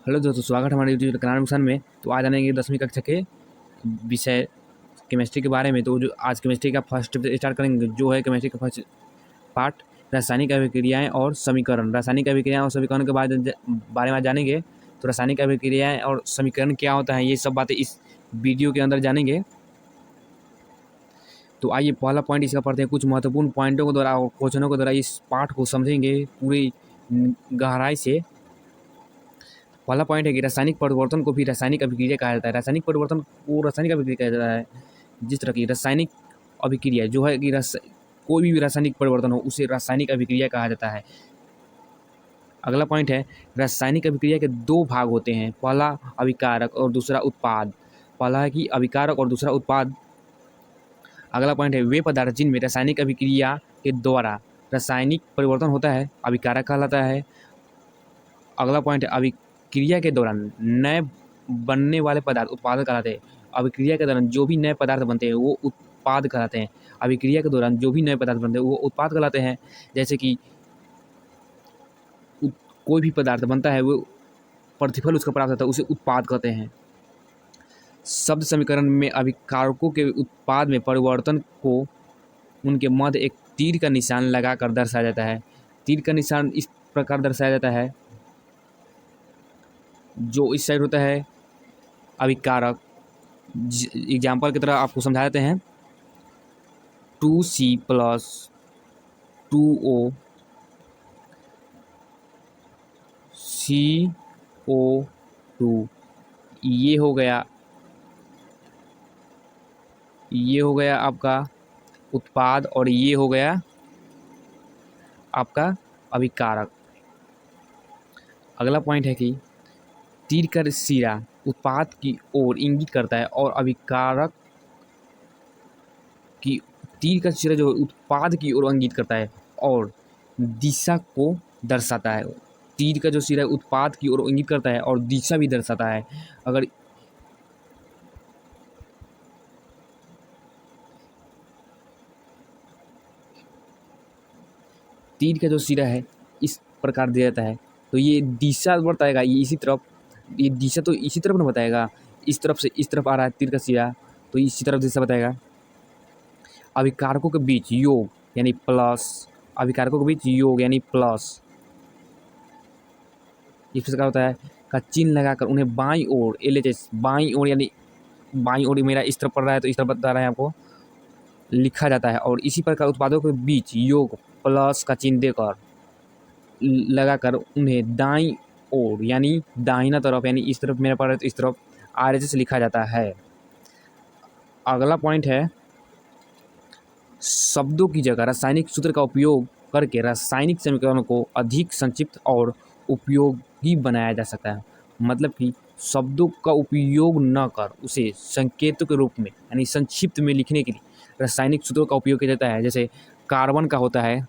Hello दोस्तों, स्वागत है हमारे यूट्यूब कनाडा मिशन में। तो आज जानेंगे 10वीं कक्षा के विषय केमिस्ट्री के बारे में। तो जो आज केमिस्ट्री का फर्स्ट स्टार्ट करेंगे, जो है केमिस्ट्री का फर्स्ट पार्ट रासायनिक अभिक्रियाएं और समीकरण। रासायनिक अभिक्रियाएं और समीकरण के बारे में जानेंगे। तो रासायनिक अभिक्रियाएं और समीकरण क्या होता है, ये सब बातें इस वीडियो के अंदर जानेंगे। तो आइए पहला पॉइंट इसका पढ़ते हैं। कुछ महत्वपूर्ण पॉइंटों के द्वारा और क्वेश्चनों के द्वारा इस पाठ को समझेंगे पूरी गहराई से। पहला पॉइंट है कि रासायनिक परिवर्तन को भी रासायनिक अभिक्रिया कहा जाता है। रासायनिक परिवर्तन को रासायनिक अभिक्रिया कहा जाता है। जिस तरह की रासायनिक अभिक्रिया जो है कि कोई भी रासायनिक परिवर्तन हो उसे रासायनिक अभिक्रिया कहा जाता है। अगला पॉइंट है, रासायनिक अभिक्रिया के दो भाग होते हैं, पहला अभिकारक और दूसरा उत्पाद। पहला है कि अभिकारक और दूसरा उत्पाद। अगला पॉइंट है, वे पदार्थ जिनमें रासायनिक अभिक्रिया के द्वारा रासायनिक परिवर्तन होता है अभिकारक कहलाता है। अगला पॉइंट है, अभिक्रिया के दौरान नए बनने वाले पदार्थ उत्पाद कहलाते हैं। अभिक्रिया के दौरान जो भी नए पदार्थ बनते हैं वो उत्पाद कहलाते हैं। अभिक्रिया के दौरान जो भी नए पदार्थ बनते हैं वो उत्पाद कहलाते हैं। जैसे कि कोई भी पदार्थ बनता है वो प्रतिफल उसका प्राप्त होता है, उसे उत्पाद कहते हैं। शब्द समीकरण में अभिकारकों के उत्पाद में परिवर्तन को उनके मध्य एक तीर का निशान लगाकर दर्शाया जाता है। तीर का निशान इस प्रकार दर्शाया जाता है, जो इस साइड होता है अभिकारक। एग्जाम्पल की तरह आपको समझा देते हैं। 2C प्लस 2O CO2 ये हो गया आपका उत्पाद और ये हो गया आपका अभिकारक। अगला पॉइंट है कि तीर का सिरा उत्पाद की ओर इंगित करता है और अभिकारक की तीर का सिरा जो उत्पाद की ओर इंगित करता है और दिशा को दर्शाता है। तीर का जो सिरा उत्पाद की ओर इंगित करता है और दिशा भी दर्शाता है। अगर तीर का जो सिरा है इस प्रकार दिया जाता है तो ये दिशा बताएगा, ये इसी तरफ, ये दिशा तो इसी तरफ ना बताएगा, इस तरफ से इस तरफ आ रहा है तीर का सिरा तो इसी तरफ दिशा बताएगा। अभिकारकों के बीच योग यानी प्लस, अभिकारकों के बीच योग यानी प्लस इस प्रकार होता है का चिन्ह लगाकर उन्हें बाईं ओर LHS, बाईं ओर यानी बाईं ओर मेरा इस तरफ पड़ रहा है तो इस तरफ बता रहा है आपको, लिखा जाता है। और इसी प्रकार उत्पादों के बीच योग प्लस का चिन्ह देकर लगाकर उन्हें दाईं ओर यानी दाहिना तरफ यानी इस तरफ मेरा पड़ रहा है तो इस तरफ RHS लिखा जाता है। अगला पॉइंट है, शब्दों की जगह रासायनिक सूत्र का उपयोग करके रासायनिक समीकरणों को अधिक संक्षिप्त और उपयोगी बनाया जा सकता है। मतलब कि शब्दों का उपयोग न कर उसे संकेतों के रूप में यानी संक्षिप्त में लिखने के लिए रासायनिक सूत्रों का उपयोग किया जाता है। जैसे कार्बन का होता है,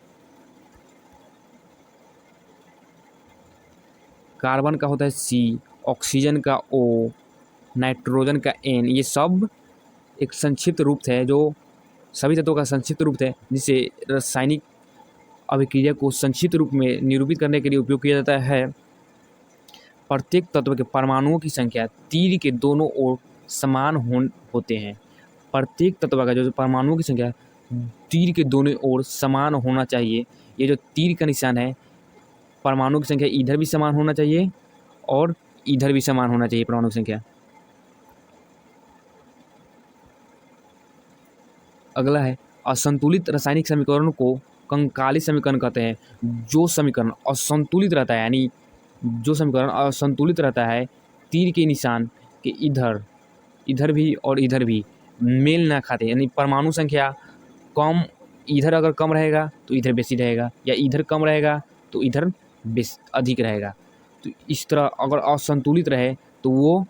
C, ऑक्सीजन का O, नाइट्रोजन का N। ये सब एक संक्षिप्त रूप है, जो सभी तत्वों का संक्षिप्त रूप है जिसे रासायनिक अभिक्रिया को संक्षिप्त रूप में निरूपित करने के लिए उपयोग किया जाता है। प्रत्येक तत्व के परमाणुओं की संख्या तीर के दोनों ओर समान होते हैं। प्रत्येक तत्व का जो परमाणुओं की संख्या तीर के दोनों ओर समान होना चाहिए। ये जो तीर का निशान है, परमाणु की संख्या इधर भी समान होना चाहिए और इधर भी समान होना चाहिए परमाणु की संख्या। अगला है, असंतुलित रासायनिक समीकरण को कंकाली समीकरण कहते हैं। जो समीकरण असंतुलित रहता है यानी जो समीकरण असंतुलित रहता है, तीर के निशान के इधर भी और इधर भी मेल ना खाते यानी परमाणु संख्या कम, इधर अगर कम रहेगा तो इधर बेसी रहेगा, या इधर कम रहेगा तो इधर अधिक रहेगा। तो इस तरह अगर असंतुलित रहे तो वो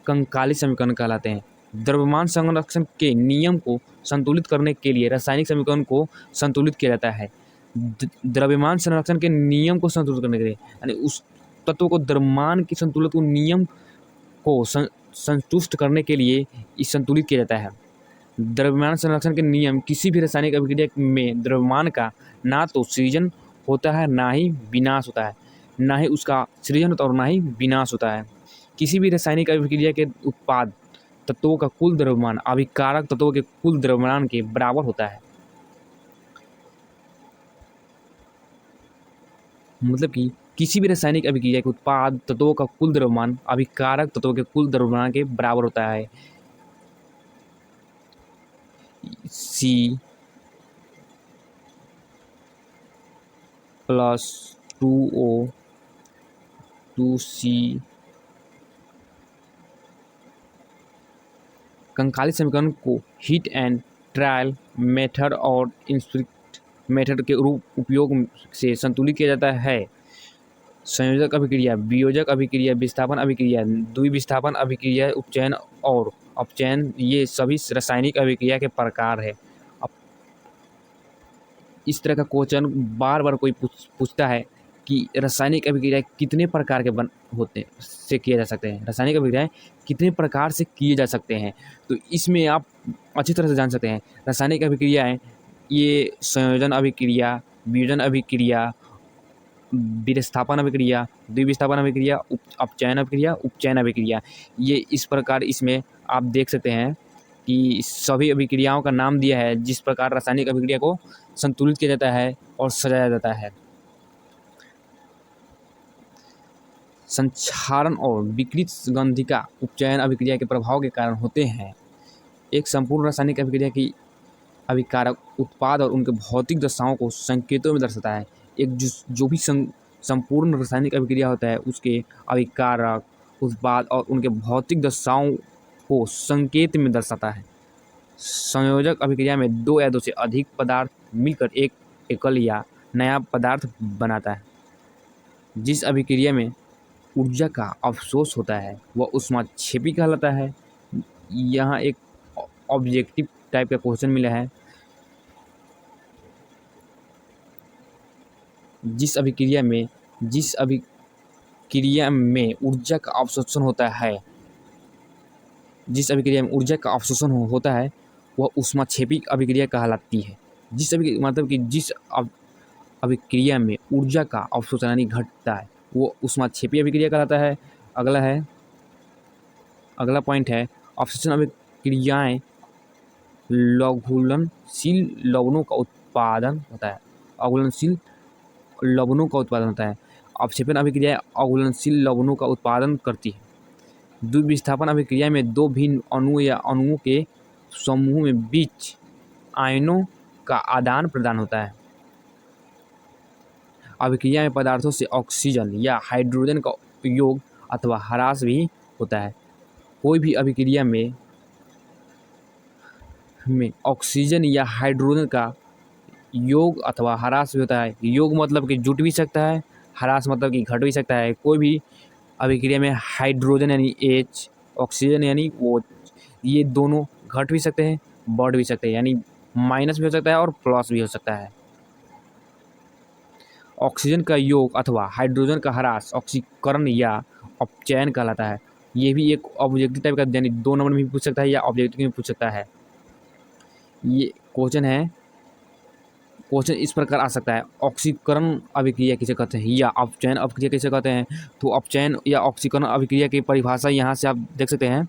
कंकाली समीकरण कहलाते हैं। द्रव्यमान संरक्षण के नियम को संतुलित करने के लिए रासायनिक समीकरण को संतुलित किया जाता है। द्रव्यमान संरक्षण के नियम को संतुलित करने के लिए यानी उस तत्व को द्रव्यमान की संतुलित नियम को संतुष्ट करने के लिए इस संतुलित किया जाता है। द्रव्यमान संरक्षण के नियम किसी भी रासायनिक अभिक्रिया में द्रव्यमान का ना तो सृजन होता है ना ही विनाश होता है। ना ही उसका सृजन होता है और ना ही विनाश होता है। किसी भी रासायनिक अभिक्रिया के उत्पाद तत्वों का कुल द्रव्यमान अभिकारक तत्वों के कुल द्रव्यमान के बराबर होता है। मतलब कि किसी भी रासायनिक अभिक्रिया के उत्पाद तत्वों का कुल द्रव्यमान अभिकारक तत्वों के कुल द्रव्यमान के बराबर होता है। C plus 2O 2C Kankali समीकरण को हीट एंड ट्रायल मेथड और इंस्पेक्ट मेथड के रूप उपयोग से संतुलित किया जाता है। संयोजक अभिक्रिया, वियोजक अभिक्रिया, विस्थापन अभिक्रिया, द्विविस्थापन अभिक्रिया, उपचयन और अपचयन ये सभी रासायनिक अभिक्रिया के प्रकार है। अब इस तरह का क्वेश्चन बार बार कोई पूछता है कि रासायनिक अभिक्रिया कितने प्रकार के होते से किए जा सकते हैं, रासायनिक अभिक्रियाएं कितने प्रकार से किए जा सकते हैं। तो इसमें आप अच्छी तरह से जान सकते हैं रासायनिक अभिक्रियाएं ये संयोजन अभिक्रिया, वियोजन अभिक्रिया, विस्थापन अभिक्रिया, द्विविस्थापन अभिक्रिया, अपचयन अभिक्रिया, उपचयन अभिक्रिया, ये इस प्रकार इसमें आप देख सकते हैं कि सभी अभिक्रियाओं का नाम दिया है जिस प्रकार रासायनिक अभिक्रिया को संतुलित किया जाता है और सजाया जाता है। संक्षारण और विकृत गंधिका उपचयन अभिक्रिया के प्रभाव के कारण होते हैं। एक संपूर्ण रासायनिक अभिक्रिया की अभिकारक उत्पाद और उनके भौतिक दशाओं को संकेतों में दर्शाता है। एक जो भी संपूर्ण रासायनिक अभिक्रिया होता है उसके अभिकारक उत्पाद और उनके भौतिक दशाओं को संकेत में दर्शाता है। संयोजक अभिक्रिया में दो या दो से अधिक पदार्थ मिलकर एक एकल या नया पदार्थ बनाता है। जिस अभिक्रिया में ऊर्जा का अवशोष होता है वह ऊष्माक्षेपी कहलाता है। यहाँ एक ऑब्जेक्टिव टाइप का क्वेश्चन मिला है। जिस अभिक्रिया में ऊर्जा का अवशोषण होता है, जिस अभिक्रिया में ऊर्जा का अवशोषण होता है वह ऊष्माक्षेपी अभिक्रिया कहलाती है। जिस अभिक्रिया में ऊर्जा का अवशोषण यानी घटता है वो ऊष्माक्षेपी अभिक्रिया कहलाता है। अगला पॉइंट है अवशोषण अभिक्रियाएं लघुलनशील लवणों का उत्पादन होता है। अघुलनशील लवणों का उत्पादन होता है। अपक्षेपण अभिक्रिया अघुलनशील लवणों का उत्पादन करती है। द्विविस्थापन अभिक्रिया में दो भिन्न अणु या अणुओं के समूह में बीच आयनों का आदान प्रदान होता है। अभिक्रिया में पदार्थों से ऑक्सीजन या हाइड्रोजन का योग अथवा ह्रास भी होता है। कोई भी अभिक्रिया में ऑक्सीजन या हाइड्रोजन का योग अथवा ह्रास भी होता है। योग मतलब कि जुट भी सकता है, ह्रास मतलब कि घट भी सकता है। कोई भी अभिक्रिया में हाइड्रोजन यानी H, ऑक्सीजन यानी O, ये दोनों घट भी सकते हैं, बढ़ भी सकते हैं, यानी माइनस भी हो सकता है और प्लस भी हो सकता है। ऑक्सीजन का योग अथवा हाइड्रोजन का ह्रास ऑक्सीकरण या अपचयन कहलाता है। ये भी एक ऑब्जेक्टिव टाइप का यानी 2 नंबर में भी पूछ सकता है या ऑब्जेक्टिव में पूछ सकता है। ये क्वेश्चन इस प्रकार आ सकता है ऑक्सीकरण अभिक्रिया किसे कहते हैं या अपचयन अभिक्रिया किसे कहते हैं। तो अपचयन या ऑक्सीकरण अभिक्रिया की परिभाषा यहाँ से आप देख सकते हैं।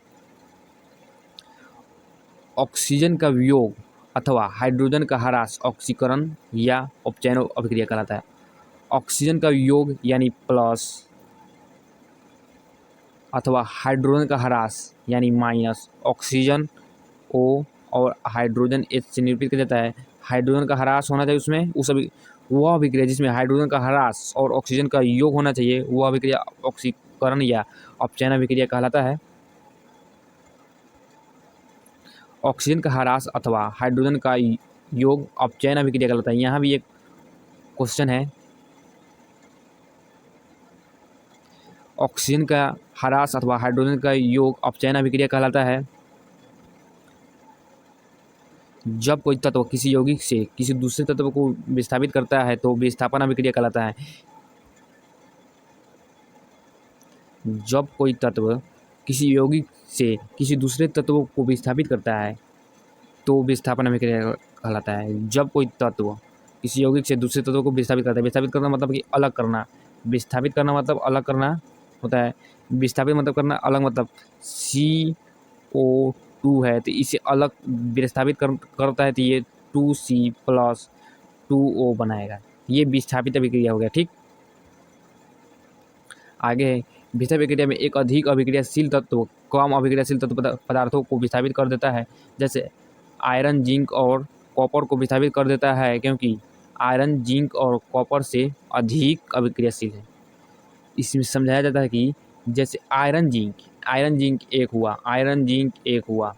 ऑक्सीजन का वियोग अथवा हाइड्रोजन का ह्रास ऑक्सीकरण या अपचयन अभिक्रिया कहलाता है। ऑक्सीजन का योग यानी प्लस अथवा हाइड्रोजन का ह्रास यानी माइनस, ऑक्सीजन O और हाइड्रोजन H से निरूपित किया जाता है। हाइड्रोजन का ह्रास होना चाहिए उसमें, वह अभिक्रिया जिसमें हाइड्रोजन का ह्रास और ऑक्सीजन का योग होना चाहिए वह अभिक्रिया ऑक्सीकरण या अपचयन अभिक्रिया कहलाता है। ऑक्सीजन का ह्रास अथवा हाइड्रोजन का योग अपचयन अभिक्रिया कहलाता है। यहाँ भी एक क्वेश्चन है। ऑक्सीजन का ह्रास अथवा हाइड्रोजन का योग अपचयन अभिक्रिया कहलाता है जब कोई तत्व किसी यौगिक से किसी दूसरे तत्व को विस्थापित करता है तो विस्थापन अभिक्रिया कहलाता है। जब कोई तत्व किसी यौगिक से किसी दूसरे तत्व को विस्थापित करता है तो विस्थापन अभिक्रिया कहलाता है। जब कोई तत्व किसी यौगिक से दूसरे तत्व को विस्थापित करता है, विस्थापित करना मतलब कि अलग करना, विस्थापित करना मतलब अलग करना होता है, विस्थापित मतलब करना अलग, मतलब CO2 है तो इसे अलग विस्थापित करता है तो ये 2C+2O बनाएगा, ये विस्थापित अभिक्रिया हो गया। ठीक, आगे है विस्थापित अभिक्रिया में एक अधिक अभिक्रियाशील तत्व कम अभिक्रियाशील तत्व पदार्थों को विस्थापित कर देता है, जैसे आयरन, जिंक और कॉपर को विस्थापित कर देता है, क्योंकि आयरन, जिंक और कॉपर से अधिक अभिक्रियाशील है। इसमें समझाया जाता है कि जैसे आयरन जिंक एक हुआ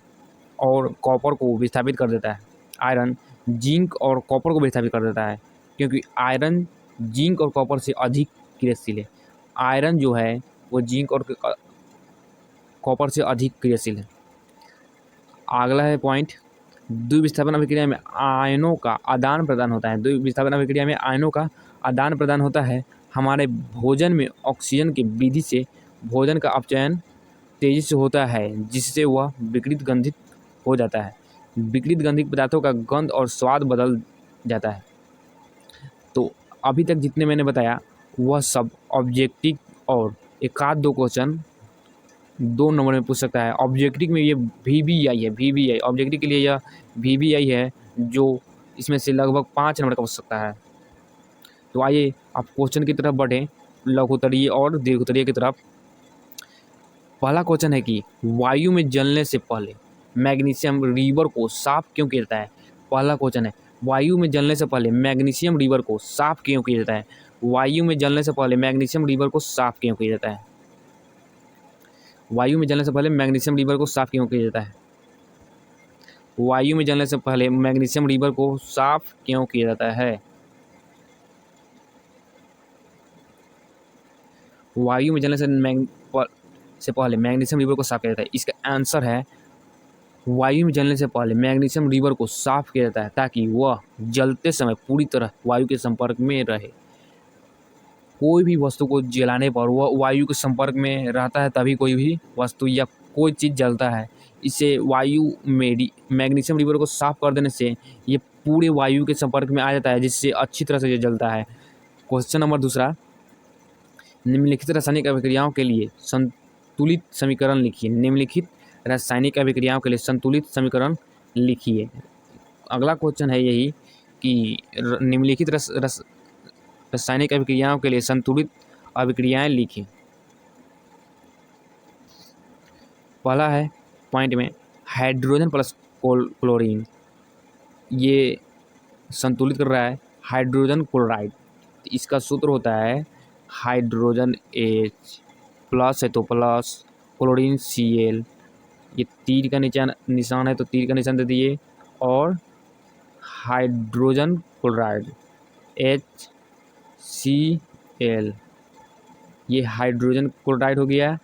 और कॉपर को विस्थापित कर देता है, आयरन जिंक और कॉपर को विस्थापित कर देता है, क्योंकि आयरन जिंक और कॉपर से अधिक क्रियाशील है। आयरन जो है वो जिंक और कॉपर से अधिक क्रियाशील है। अगला है पॉइंट, द्विविस्थापन अभिक्रिया में आयनों का आदान प्रदान होता है। द्विविस्थापन अभिक्रिया में आयनों का आदान प्रदान होता है। हमारे भोजन में ऑक्सीजन की वृद्धि से भोजन का अपचयन तेजी से होता है, जिससे वह विकृत गंधित हो जाता है। विकृत गंधित पदार्थों का गंध और स्वाद बदल जाता है। तो अभी तक जितने मैंने बताया वह सब ऑब्जेक्टिव और एक आध दो क्वेश्चन 2 नंबर में पूछ सकता है। ऑब्जेक्टिव में ये VBI है, VBI ऑब्जेक्टिव के लिए यह VBI है, जो इसमें से लगभग 5 नंबर का पूछ सकता है। तो आइए आप क्वेश्चन की तरफ बढ़ें, लघुत्तरीय और दीर्घोत्तरीय की तरफ। पहला क्वेश्चन है कि वायु में जलने से पहले मैग्नीशियम रिवर को साफ क्यों किया जाता है। पहला क्वेश्चन है, वायु में जलने से पहले मैग्नीशियम रिवर को साफ क्यों किया जाता है। वायु में जलने से पहले मैग्नीशियम रिवर को साफ क्यों किया जाता है। वायु में जलने से पहले मैग्नीशियम रिवर को साफ क्यों किया जाता है। वायु में जलने से पहले मैग्नीशियम रिवर को साफ क्यों किया जाता है। वायु में जलने से पहले मैग्नीशियम रिवर को साफ किया जाता है। इसका आंसर है वायु में जलने से पहले मैग्नीशियम रिवर को साफ किया जाता है ताकि वह जलते समय पूरी तरह वायु के संपर्क में रहे। कोई भी वस्तु को जलाने पर वह वायु के संपर्क में रहता है, तभी कोई भी वस्तु या कोई चीज़ जलता है। इसे वायु में मैग्नीशियम रिवर को साफ कर देने से ये पूरे वायु के संपर्क में आ जाता है, जिससे अच्छी तरह से ये जलता है। क्वेश्चन नंबर दूसरा, निम्नलिखित रासायनिक अभिक्रियाओं के लिए संतुलित समीकरण लिखिए। निम्नलिखित रासायनिक अभिक्रियाओं के लिए संतुलित समीकरण लिखिए। अगला क्वेश्चन है यही कि निम्नलिखित रासायनिक अभिक्रियाओं के लिए संतुलित अभिक्रियाएं लिखें। पहला है पॉइंट में हाइड्रोजन प्लस क्लोरीन, ये संतुलित कर रहा है हाइड्रोजन क्लोराइड। इसका सूत्र होता है हाइड्रोजन H प्लस है तो प्लस, क्लोरीन Cl, ये तीर का निशान है तो तीर का निशान दे दिए, और हाइड्रोजन क्लोराइड HCl, ये हाइड्रोजन क्लोराइड हो गया।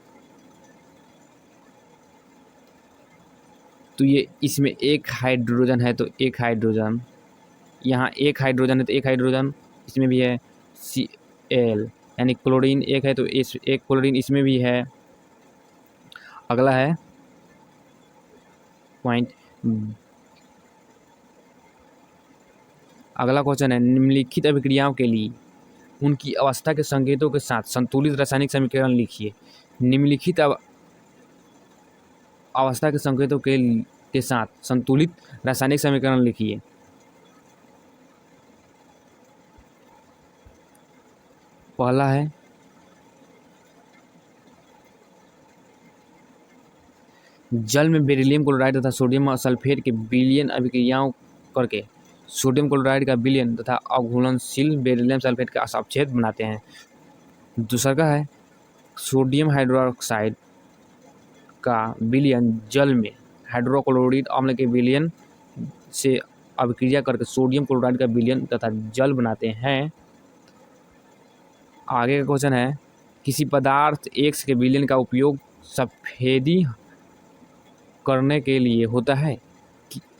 तो ये इसमें एक हाइड्रोजन है तो एक हाइड्रोजन, यहाँ एक हाइड्रोजन है तो एक हाइड्रोजन इसमें भी है Cl, यानी क्लोरीन एक है तो इस एक क्लोरीन इसमें भी है। अगला है पॉइंट, अगला क्वेश्चन है निम्नलिखित अभिक्रियाओं के लिए उनकी अवस्था के संकेतों के साथ संतुलित रासायनिक समीकरण लिखिए। निम्नलिखित अवस्था के संकेतों के साथ संतुलित रासायनिक समीकरण लिखिए। पहला है जल में बेरिलियम क्लोराइड तथा सोडियम सल्फेट के विलयन अभिक्रियाओं करके सोडियम क्लोराइड का विलयन तथा अघुलनशील बेरिलियम सल्फेट का अपक्षेद बनाते हैं। दूसरा का है सोडियम हाइड्रोक्साइड का विलयन जल में हाइड्रोक्लोरिक अम्ल के विलयन से अभिक्रिया करके सोडियम क्लोराइड का विलयन तथा जल बनाते हैं। आगे का क्वेश्चन है किसी पदार्थ X के विलयन का उपयोग सफेदी करने के लिए होता है।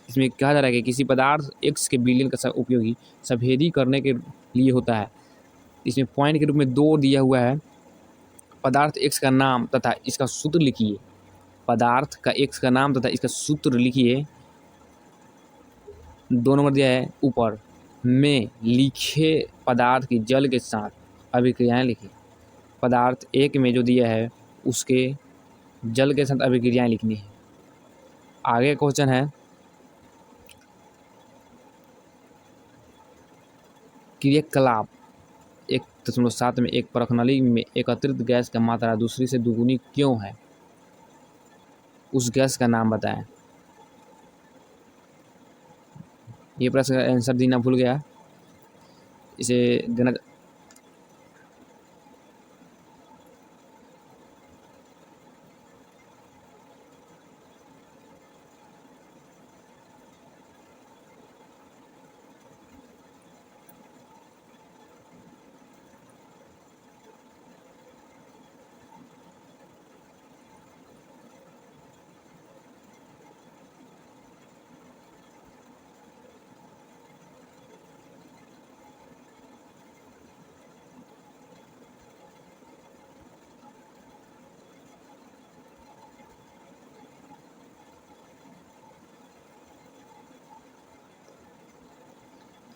इसमें कहा जा रहा है कि किसी पदार्थ X के विलयन का उपयोगी सफेदी करने के लिए होता है। इसमें पॉइंट के रूप में 2 दिया हुआ है, पदार्थ X का नाम तथा इसका सूत्र लिखिए। पदार्थ का X का नाम तथा इसका सूत्र लिखिए। 2 नंबर दिया है ऊपर में लिखे पदार्थ की जल के साथ अभिक्रियाएं लिखी। पदार्थ एक में जो दिया है उसके जल के साथ अभिक्रियाएं लिखनी है। आगे क्वेश्चन है क्रियाकलाप 1.7 में एक प्रणाली में एकत्रित गैस का मात्रा दूसरी से दुगुनी क्यों है? उस गैस का नाम बताएं। ये प्रश्न का आंसर देना भूल गया, इसे देना।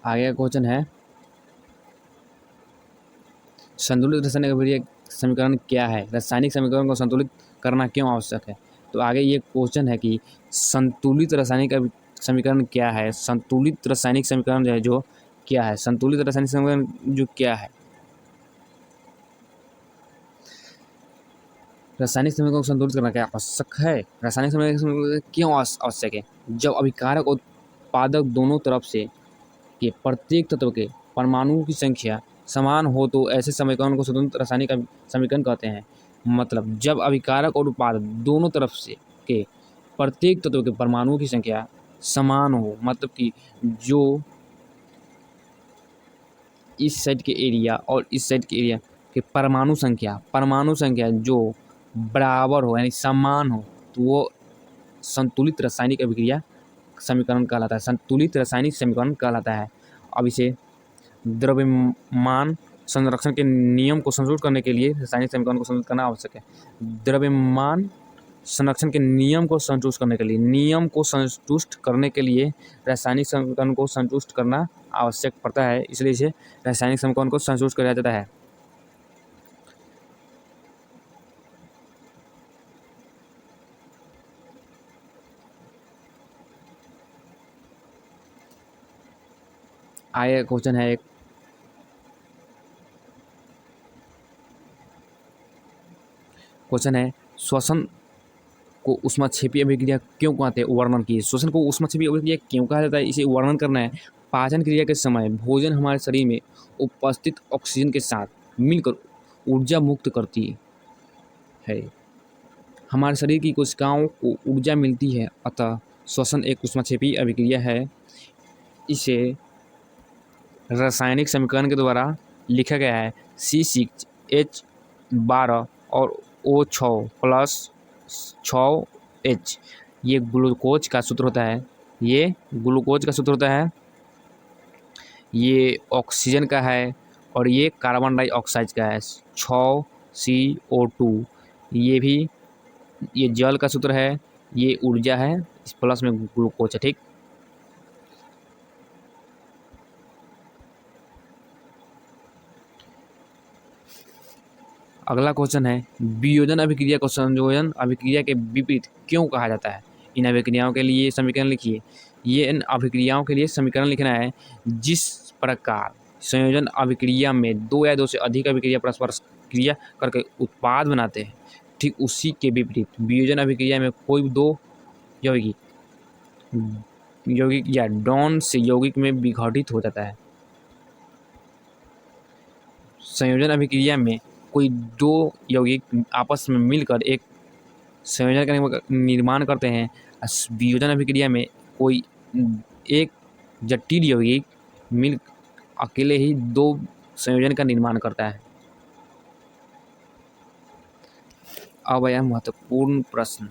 आगे का क्वेश्चन है संतुलित रासायनिक अभिक्रिया समीकरण क्या है? रासायनिक समीकरण को संतुलित करना क्यों आवश्यक है? तो आगे ये क्वेश्चन है कि संतुलित रासायनिक समीकरण क्या है? संतुलित रासायनिक समीकरण जो है जो क्या है? संतुलित रासायनिक समीकरण जो क्या है? रासायनिक समीकरण को संतुलित करना क्या आवश्यक है? रासायनिक समीकरण क्यों आवश्यक है? जब अभिकारक और उत्पादक दोनों तरफ से के प्रत्येक तत्व के परमाणुओं की संख्या समान हो तो ऐसे समीकरण को संतुलित रासायनिक समीकरण कहते हैं। मतलब जब अभिकारक और उत्पादक दोनों तरफ से के प्रत्येक तत्व के परमाणुओं की संख्या समान हो, मतलब कि जो इस साइड के एरिया और इस साइड के एरिया के परमाणु संख्या जो बराबर हो यानी समान हो, तो वो संतुलित रासायनिक अभिक्रिया समीकरण कहलाता है, संतुलित रासायनिक समीकरण कहलाता है। अब इसे द्रव्यमान संरक्षण के नियम को संतुष्ट करने के लिए रासायनिक समीकरण को संतुलित करना आवश्यक है। द्रव्यमान संरक्षण के नियम को संतुष्ट करने के लिए रासायनिक समीकरण को संतुष्ट करना आवश्यक पड़ता है, इसलिए इसे रासायनिक समीकरण को संतुष्ट किया जाता है। आगे क्वेश्चन है एक श्वसन को ऊष्माक्षेपी अभिक्रिया क्यों कहते हैं? वर्णन कीजिए। श्वसन को ऊष्माक्षेपी अभिक्रिया क्यों कहा जाता है, इसे वर्णन करना है। पाचन क्रिया के समय भोजन हमारे शरीर में उपस्थित ऑक्सीजन के साथ मिलकर ऊर्जा मुक्त करती है। हमारे शरीर की कोशिकाओं को ऊर्जा मिलती है, अतः श्वसन एक ऊष्माक्षेपी अभिक्रिया है। इसे रासायनिक समीकरण के द्वारा लिखा गया है C6H12 और O6 + 6H। ये ग्लूकोज का सूत्र होता है, ये ऑक्सीजन का है और ये कार्बन डाइऑक्साइड का है 6CO2। ये जल का सूत्र है, ये ऊर्जा है, इस प्लस में ग्लूकोज है। ठीक, अगला क्वेश्चन है वियोजन अभिक्रिया को संयोजन अभिक्रिया के विपरीत क्यों कहा जाता है? इन अभिक्रियाओं के लिए समीकरण लिखिए। ये इन अभिक्रियाओं के लिए समीकरण लिखना है। जिस प्रकार संयोजन अभिक्रिया में दो या दो से अधिक अभिक्रिया परस्पर क्रिया करके उत्पाद बनाते हैं, ठीक उसी के विपरीत वियोजन अभिक्रिया में कोई दो यौगिक या डॉन से यौगिक में विघटित हो जाता है। संयोजन अभिक्रिया में कोई दो यौगिक आपस में मिलकर एक संयोजन का निर्माण करते हैं। वियोजन अभिक्रिया में कोई एक जटिल यौगिक मिल अकेले ही दो संयोजन का निर्माण करता है। अब आया महत्वपूर्ण प्रश्न,